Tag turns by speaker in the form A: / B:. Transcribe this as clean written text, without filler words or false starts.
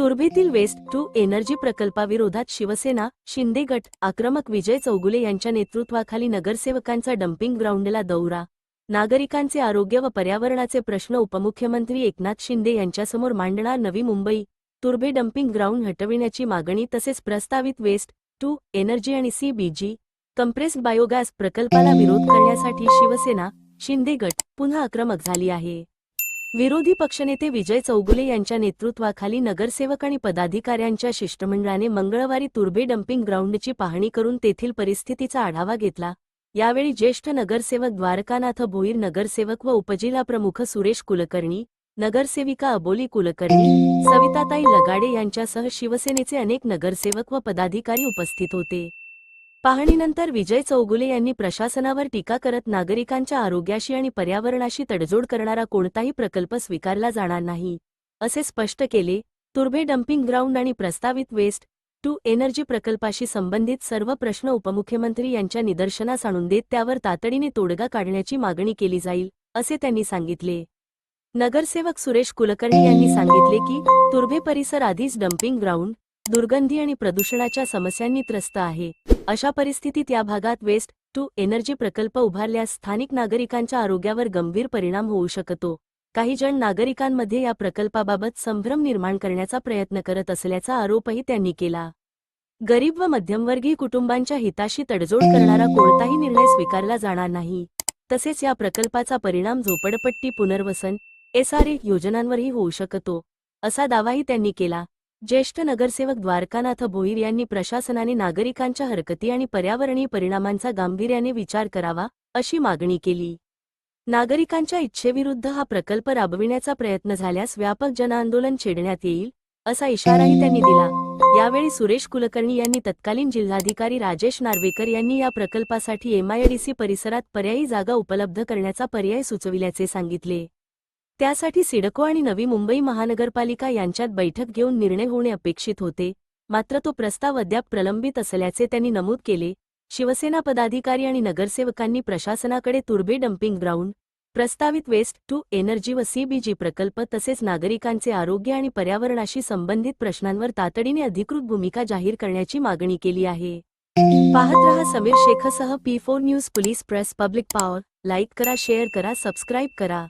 A: तुर्भेतील waste to energy प्रकल्पाविरोधात शिवसेना शिंदे गट आक्रमक. विजय चौगुले यांच्या नेतृत्वाखाली नगरसेवकांचा डम्पिंग ग्राउंडला दौरा. नागरिकांचे आरोग्य व पर्यावरणाचे प्रश्न उपमुख्यमंत्री एकनाथ शिंदे यांच्यासमोर मांडणार. नवी मुंबई. तुर्भे डम्पिंग ग्राउंड हटविण्याची मागणी तसेच प्रस्तावित वेस्ट टू एनर्जी आणि CBG कंप्रेस्ड बायोगॅस प्रकल्पाला विरोध करण्यासाठी शिवसेना शिंदे गट पुन्हा आक्रमक झाली आहे. विरोधी पक्षनेते विजय चौगुले यांच्या नेतृत्वाखाली नगरसेवक आणि पदाधिकाऱ्यांच्या शिष्टमंडळाने मंगळवारी तुर्भे डम्पिंग ग्राउंडची पाहणी करून तेथील परिस्थितीचा आढावा घेतला. यावेळी ज्येष्ठ नगरसेवक द्वारकानाथ भोईर, नगरसेवक व उपजिल्हाप्रमुख सुरेश कुलकर्णी, नगरसेविका अबोली कुलकर्णी, सविताताई लगाडे यांच्यासह शिवसेनेचे अनेक नगरसेवक व पदाधिकारी उपस्थित होते. पाहणीनंतर विजय चौगुले यांनी प्रशासनावर टीका करत नागरिकांच्या आरोग्याशी आणि पर्यावरणाशी तडजोड करणारा कोणताही प्रकल्प स्वीकारला जाणार नाही, असे स्पष्ट केले. तुर्भे डम्पिंग ग्राउंड आणि प्रस्तावित वेस्ट टू एनर्जी प्रकल्पाशी संबंधित सर्व प्रश्न उपमुख्यमंत्री यांच्या निदर्शनास आणून देत त्यावर तातडीने तोडगा काढण्याची मागणी केली जाईल, असे त्यांनी सांगितले. नगरसेवक सुरेश कुलकर्णी यांनी सांगितले की तुर्भे परिसर आधीच डम्पिंग ग्राउंड, दुर्गंधी आणि प्रदूषणाच्या समस्यांनी त्रस्त आहे. अशा परिस्थितीत या भागात वेस्ट टू एनर्जी प्रकल्प उभारल्यास स्थानिक नागरिकांच्या आरोग्यावर गंभीर परिणाम होऊ शकतो. काही जण नागरिकांमध्ये या प्रकल्पाबाबत संभ्रम निर्माण करण्याचा प्रयत्न करत असल्याचा आरोपही त्यांनी केला. गरीब व मध्यमवर्गीय कुटुंबांच्या हिताशी तडजोड करणारा कोणताही निर्णय स्वीकारला जाणार नाही. तसेच या प्रकल्पाचा परिणाम झोपडपट्टी पुनर्वसन SRA योजनांवरही होऊ शकतो, असा दावाही त्यांनी केला. ज्येष्ठ नगरसेवक द्वारकानाथ भोईर यांनी प्रशासनाने नागरिकांच्या हरकती आणि पर्यावरणीय परिणामांचा गांभीर्याने विचार करावा, अशी मागणी केली. नागरिकांच्या इच्छेविरुद्ध हा प्रकल्प राबविण्याचा प्रयत्न झाल्यास व्यापक जनआंदोलन छेडण्यात येईल, असा इशाराही त्यांनी दिला. यावेळी सुरेश कुलकर्णी यांनी तत्कालीन जिल्हाधिकारी राजेश नार्वेकर यांनी या प्रकल्पासाठी MIDC परिसरात पर्यायी जागा उपलब्ध करण्याचा पर्याय सुचविल्याचे सांगितले. त्यासाठी सिडको आणि नवी मुंबई महानगरपालिका यांच्यात बैठक घेऊन निर्णय होणे अपेक्षित होते, मात्र तो प्रस्ताव अद्याप प्रलंबित असल्याचे त्यांनी नमूद केले. शिवसेना पदाधिकारी आणि नगरसेवकांनी प्रशासनाकडे तुर्भे डम्पिंग ग्राउंड, प्रस्तावित वेस्ट टू एनर्जी व CBG प्रकल्प तसेच नागरिकांचे आरोग्य आणि पर्यावरणाशी संबंधित प्रश्नांवर तातडीने अधिकृत भूमिका जाहीर करण्याची मागणी केली आहे. पाहत रहा समीर शेखसह P4 news. Police press public power. Like करा, शेअर करा, सबस्क्राईब करा.